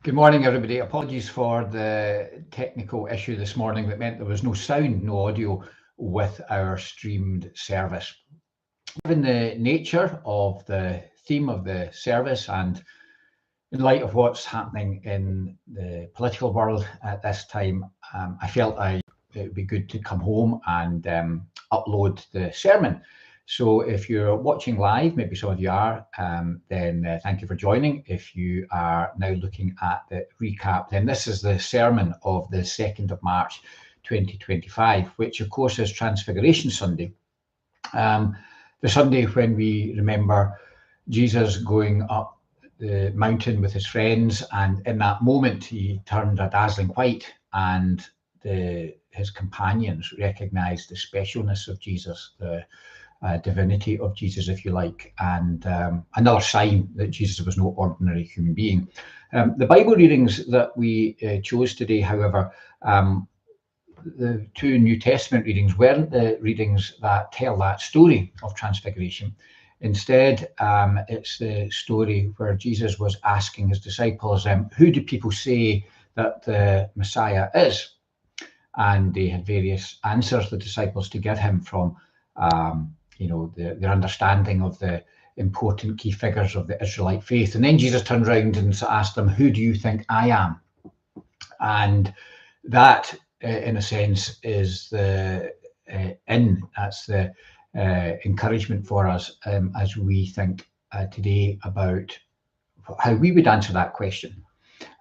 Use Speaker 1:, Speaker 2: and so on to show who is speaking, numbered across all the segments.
Speaker 1: Good morning, everybody. Apologies for the technical issue this morning that meant there was no sound, no audio with our streamed service. Given the nature of the theme of the service and in light of what's happening in the political world at this time, I felt it would be good to come home and upload the sermon. So if you're watching live, maybe some of you are, then thank you for joining. If you are now looking at the recap, then this is the sermon of the 2nd of March 2025, which of course is Transfiguration Sunday. The Sunday when we remember Jesus going up the mountain with his friends, and in that moment he turned a dazzling white, and his companions recognized the specialness of Jesus, the divinity of Jesus, if you like, and another sign that Jesus was no ordinary human being. The Bible readings that we chose today, however, the two New Testament readings weren't the readings that tell that story of Transfiguration. Instead, it's the story where Jesus was asking his disciples, who do people say that the Messiah is? And they had various answers, the disciples, to give him from their understanding of the important key figures of the Israelite faith. And then Jesus turned around and asked them, who do you think I am? And that, in a sense, is the encouragement for us as we think today about how we would answer that question.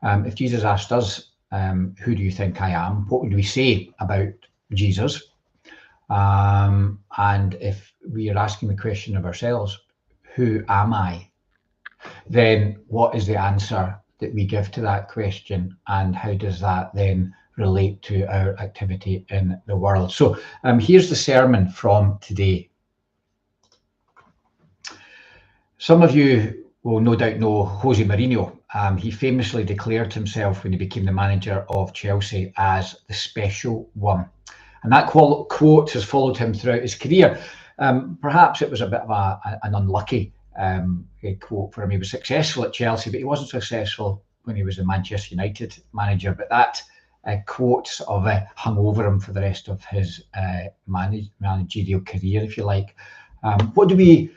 Speaker 1: If Jesus asked us, who do you think I am? What would we say about Jesus? And if we are asking the question of ourselves, who am I? Then what is the answer that we give to that question, and how does that then relate to our activity in the world? So here's the sermon from today. Some of you will no doubt know Jose Mourinho. He famously declared himself when he became the manager of Chelsea as the special one. And that quote has followed him throughout his career. Perhaps it was a bit of an unlucky quote for him. He was successful at Chelsea, but he wasn't successful when he was the Manchester United manager. But that quote sort of hung over him for the rest of his managerial career, if you like. What do we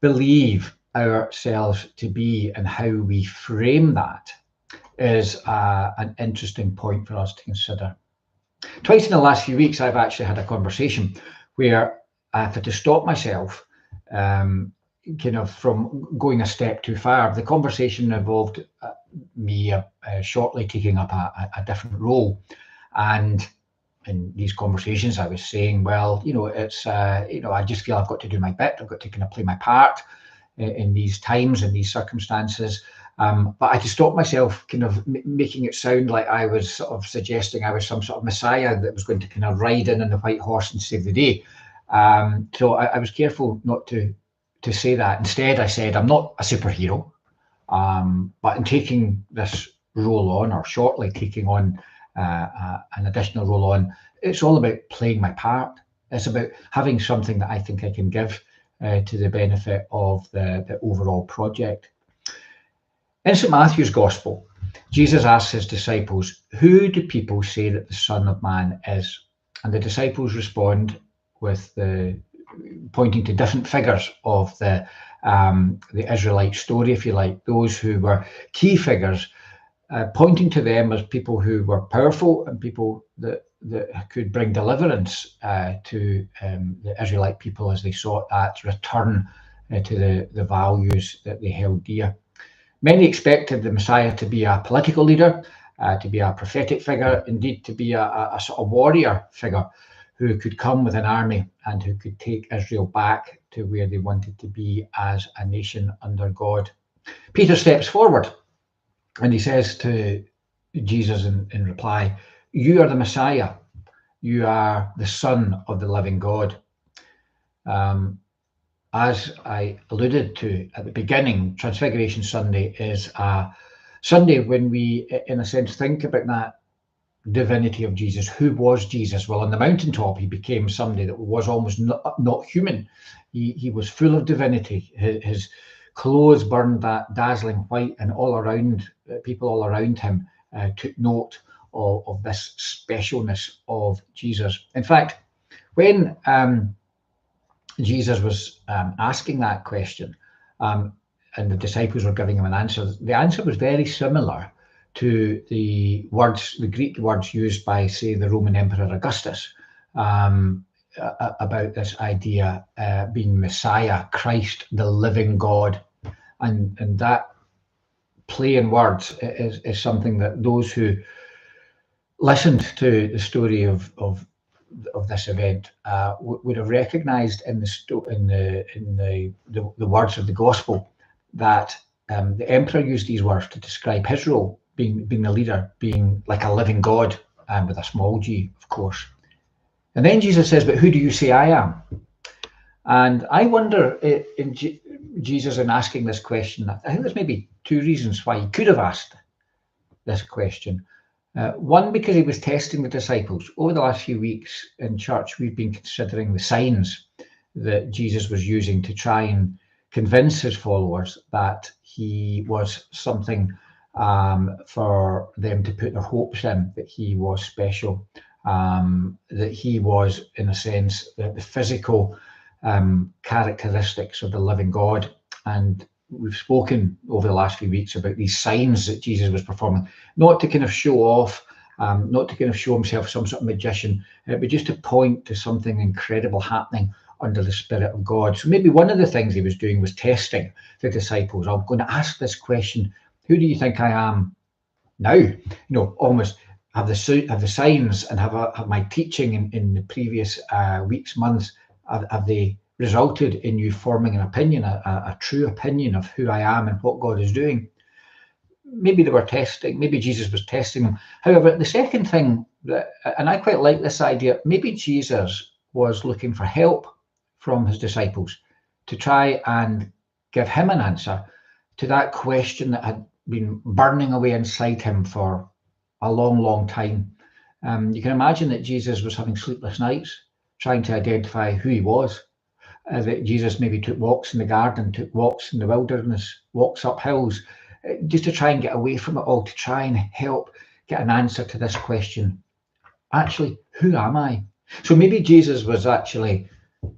Speaker 1: believe ourselves to be, and how we frame that is an interesting point for us to consider. Twice in the last few weeks, I've actually had a conversation where I've had to stop myself from going a step too far. The conversation involved me shortly taking up a different role. And in these conversations, I was saying, well, I just feel I've got to do my bit. I've got to kind of play my part in these times, in these circumstances. But I had to stop myself kind of making it sound like I was sort of suggesting I was some sort of messiah that was going to kind of ride in on the white horse and save the day. So I was careful not to say that. Instead, I said, I'm not a superhero, but in taking this role on, or shortly taking on an additional role on, it's all about playing my part. It's about having something that I think I can give to the benefit of the overall project. In St. Matthew's Gospel, Jesus asks his disciples, who do people say that the Son of Man is? And the disciples respond with pointing to different figures of the Israelite story, if you like, those who were key figures, pointing to them as people who were powerful and people that could bring deliverance to the Israelite people as they sought that return to the values that they held dear. Many expected the Messiah to be a political leader, to be a prophetic figure, indeed to be a sort of warrior figure who could come with an army and who could take Israel back to where they wanted to be as a nation under God. Peter steps forward and he says to Jesus in reply, you are the Messiah. You are the Son of the living God. As I alluded to at the beginning, Transfiguration Sunday is a Sunday when we, in a sense, think about that divinity of Jesus. Who was Jesus? Well, on the mountaintop, he became somebody that was almost not human. He was full of divinity. His clothes burned that dazzling white, and people all around him took note of this specialness of Jesus. In fact, when Jesus was asking that question, and the disciples were giving him an answer, the answer was very similar to the Greek words used by, say, the Roman Emperor Augustus, about this idea being Messiah, Christ, the living God. And that play in words is something that those who listened to the story of this event would have recognised in the words of the gospel, that the emperor used these words to describe his role, being the leader, being like a living God, and with a small g, of course. And then Jesus says, "But who do you say I am?" And I wonder, Jesus, in asking this question, I think there's maybe two reasons why he could have asked this question. One, because he was testing the disciples. Over the last few weeks in church, we've been considering the signs that Jesus was using to try and convince his followers that he was something for them to put their hopes in, that he was special, that he was, in a sense, the physical characteristics of the living God. And we've spoken over the last few weeks about these signs that Jesus was performing, not to kind of show off, not to kind of show himself some sort of magician, but just to point to something incredible happening under the Spirit of God. So maybe one of the things he was doing was testing the disciples. I'm going to ask this question: who do you think I am now? Almost have the signs and have my teaching in the previous weeks, months, have they resulted in you forming an opinion, a true opinion of who I am and what God is doing? Maybe they were testing, maybe Jesus was testing them. However, the second thing, and I quite like this idea, maybe Jesus was looking for help from his disciples to try and give him an answer to that question that had been burning away inside him for a long, long time. You can imagine that Jesus was having sleepless nights, trying to identify who he was. That Jesus maybe took walks in the garden, took walks in the wilderness, walks up hills, just to try and get away from it all, to try and help get an answer to this question. Actually, who am I? So maybe Jesus was actually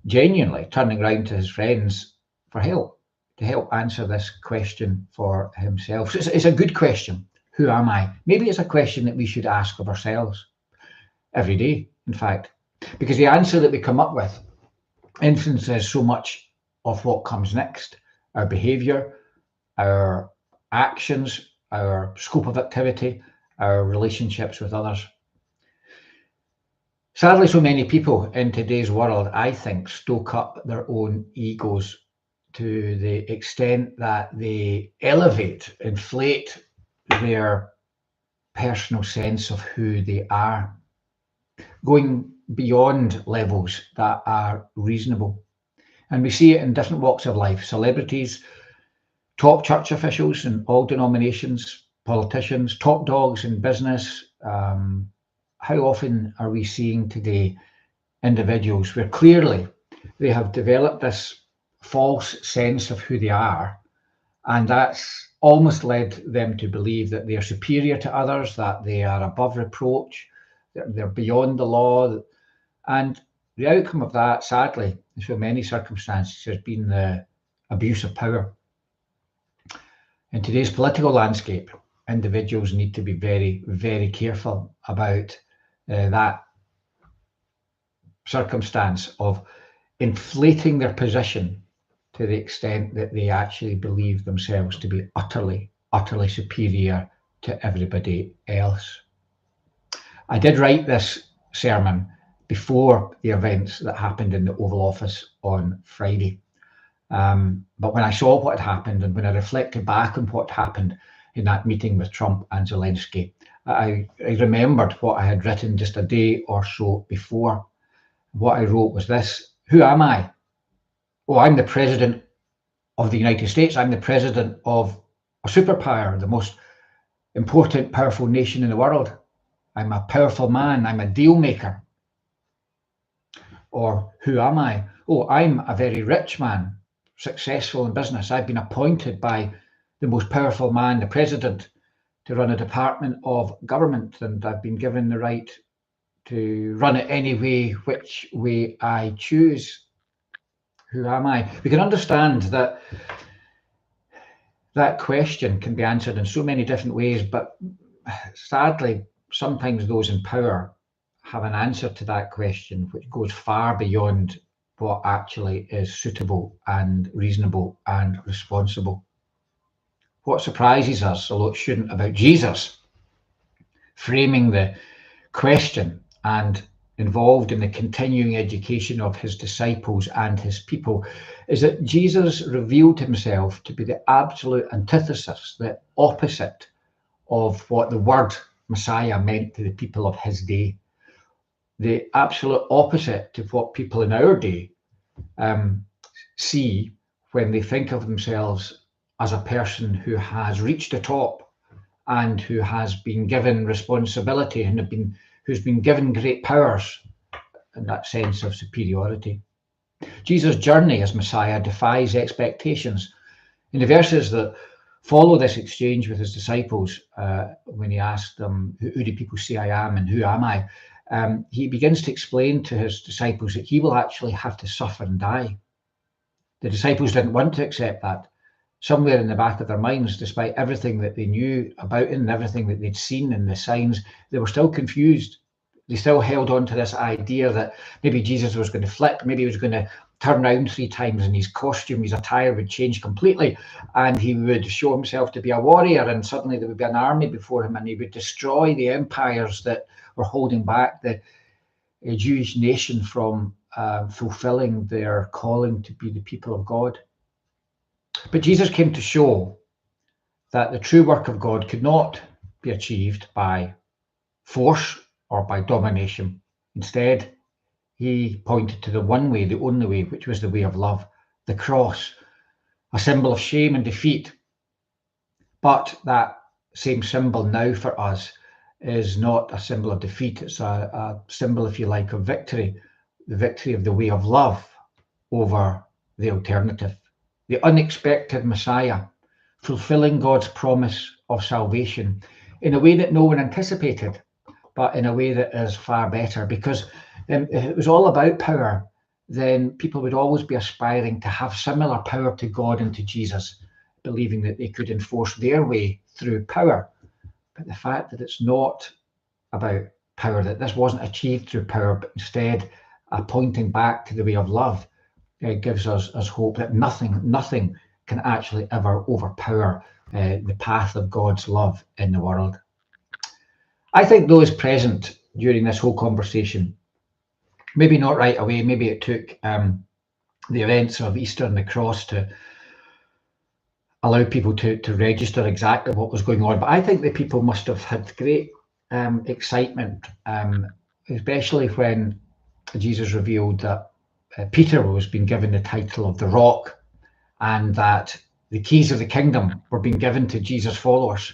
Speaker 1: genuinely turning around to his friends for help, to help answer this question for himself. So it's a good question. Who am I? Maybe it's a question that we should ask of ourselves every day, in fact, because the answer that we come up with influences so much of what comes next: our behaviour, our actions, our scope of activity, our relationships with others. Sadly, so many people in today's world, I think, stoke up their own egos to the extent that they elevate, inflate their personal sense of who they are, going beyond levels that are reasonable. And we see it in different walks of life: celebrities, top church officials in all denominations, politicians, top dogs in business. How often are we seeing today individuals where clearly they have developed this false sense of who they are, and that's almost led them to believe that they are superior to others, that they are above reproach, that they're beyond the law. And the outcome of that, sadly, in so many circumstances, has been the abuse of power. In today's political landscape, individuals need to be very, very careful about that circumstance of inflating their position to the extent that they actually believe themselves to be utterly, utterly superior to everybody else. I did write this sermon before the events that happened in the Oval Office on Friday. But when I saw what had happened, and when I reflected back on what happened in that meeting with Trump and Zelensky, I remembered what I had written just a day or so before. What I wrote was this: who am I? Oh, I'm the president of the United States. I'm the president of a superpower, the most important, powerful nation in the world. I'm a powerful man. I'm a deal maker. Or who am I? Oh, I'm a very rich man. successful in business. I've been appointed by the most powerful man, the president, to run a department of government, and I've been given the right to run it any way, which way I choose. Who am I? We can understand that that question can be answered in so many different ways, but sadly, sometimes those in power have an answer to that question which goes far beyond what actually is suitable and reasonable and responsible. What surprises us, although it shouldn't, about Jesus framing the question and involved in the continuing education of his disciples and his people is that Jesus revealed himself to be the absolute antithesis, the opposite of what the word Messiah meant to the people of his day. The absolute opposite to what people in our day see when they think of themselves as a person who has reached the top and who has been given responsibility and who's been given great powers and that sense of superiority. Jesus' journey as Messiah defies expectations. In the verses that follow this exchange with his disciples, when he asked them, who do people say I am and who am I? He begins to explain to his disciples that he will actually have to suffer and die. The disciples didn't want to accept that. Somewhere in the back of their minds, despite everything that they knew about him and everything that they'd seen in the signs, they were still confused. They still held on to this idea that maybe Jesus was going to flip, maybe he was going to turn around 3 times and his costume, his attire would change completely, and he would show himself to be a warrior, and suddenly there would be an army before him, and he would destroy the empires that were holding back the Jewish nation from fulfilling their calling to be the people of God. But Jesus came to show that the true work of God could not be achieved by force or by domination. Instead, he pointed to the one way, the only way, which was the way of love, the cross, a symbol of shame and defeat. But that same symbol now for us is not a symbol of defeat. It's a symbol, if you like, of victory, the victory of the way of love over the alternative. The unexpected Messiah, fulfilling God's promise of salvation in a way that no one anticipated, but in a way that is far better, because if it was all about power, then people would always be aspiring to have similar power to God and to Jesus, believing that they could enforce their way through power. But the fact that it's not about power, that this wasn't achieved through power, but instead pointing back to the way of love, gives us hope that nothing can actually ever overpower the path of God's love in the world. I think those present during this whole conversation, maybe not right away, maybe it took the events of Easter and the cross to allow people to register exactly what was going on, but I think the people must have had great excitement, especially when Jesus revealed that Peter was being given the title of the Rock, and that the keys of the kingdom were being given to Jesus' followers,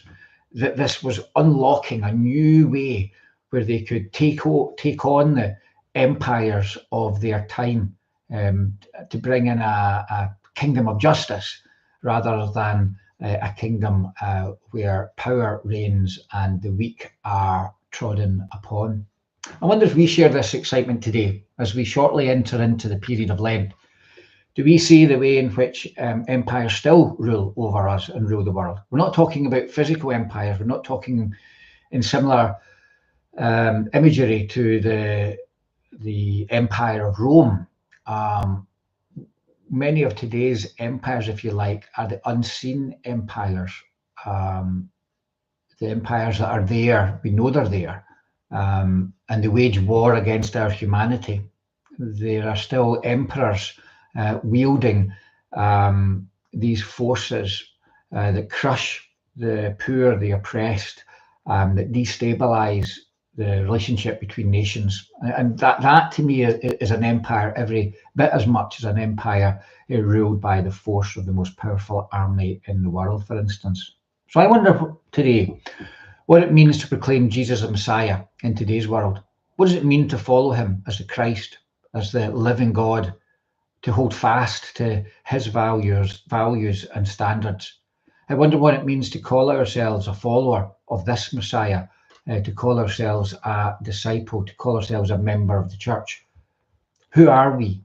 Speaker 1: that this was unlocking a new way where they could take on the empires of their time, to bring in a kingdom of justice rather than a kingdom where power reigns and the weak are trodden upon. I wonder if we share this excitement today as we shortly enter into the period of Lent. Do we see the way in which empires still rule over us and rule the world? We're not talking about physical empires. We're not talking in similar imagery to the Empire of Rome. Many of today's empires, if you like, are the unseen empires. The empires that are there, we know they're there. And they wage war against our humanity. There are still emperors wielding these forces that crush the poor, the oppressed, that destabilize the relationship between nations. And that to me is an empire every bit as much as an empire ruled by the force of the most powerful army in the world, for instance. So I wonder today what it means to proclaim Jesus as Messiah in today's world. What does it mean to follow him as the Christ, as the living God, to hold fast to his values and standards. I wonder what it means to call ourselves a follower of this Messiah, to call ourselves a disciple, to call ourselves a member of the church. Who are we?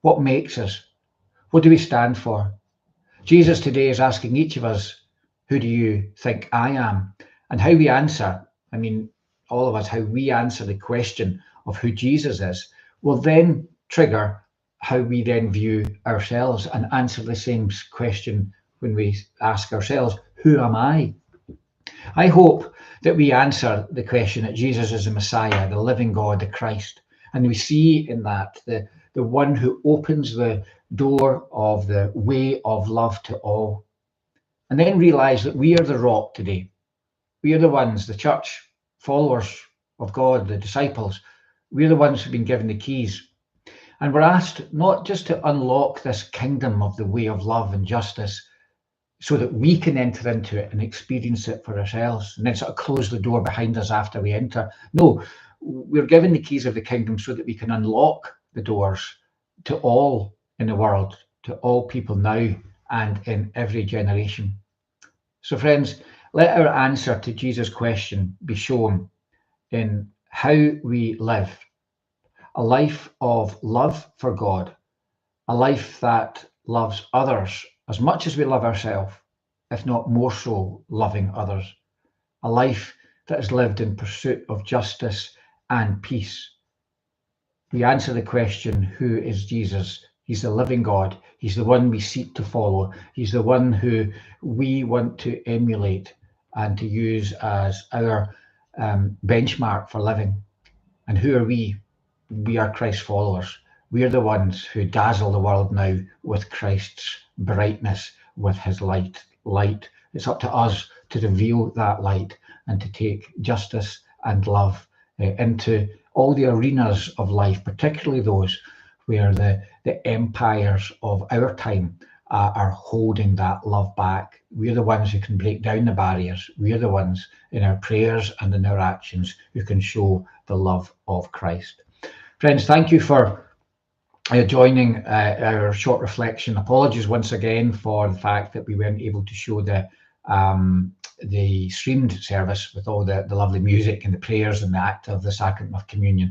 Speaker 1: What makes us? What do we stand for? Jesus today is asking each of us, who do you think I am? And how we answer, I mean, all of us, how we answer the question of who Jesus is, will then trigger how we then view ourselves and answer the same question when we ask ourselves, who am I? I hope that we answer the question that Jesus is the Messiah, the living God, the Christ. And we see in that the one who opens the door of the way of love to all. And then realize that we are the rock today. We are the ones, the church, followers of God, the disciples. We're the ones who've been given the keys. And we're asked not just to unlock this kingdom of the way of love and justice so that we can enter into it and experience it for ourselves and then sort of close the door behind us after we enter. No, we're given the keys of the kingdom so that we can unlock the doors to all in the world, to all people now and in every generation. So friends, let our answer to Jesus' question be shown in how we live a life of love for God, a life that loves others as much as we love ourselves, if not more so loving others, a life that is lived in pursuit of justice and peace. We answer the question, who is Jesus? He's the living God. He's the one we seek to follow. He's the one who we want to emulate and to use as our benchmark for living. And who are we? We are Christ's followers. We are the ones who dazzle the world now with Christ's brightness, with his light. It's up to us to reveal that light and to take justice and love into all the arenas of life, particularly those where the empires of our time are holding that love back. We're the ones who can break down the barriers. We're the ones in our prayers and in our actions who can show the love of Christ. Friends, thank you for joining our short reflection. Apologies once again for the fact that we weren't able to show the streamed service with all the lovely music and the prayers and the act of the sacrament of communion.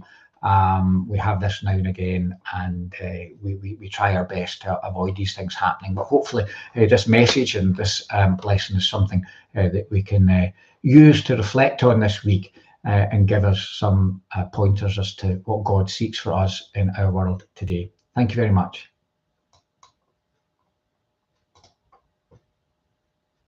Speaker 1: We have this now and again, and we try our best to avoid these things happening. But hopefully this message and this lesson is something that we can use to reflect on this week and give us some pointers as to what God seeks for us in our world today. Thank you very much.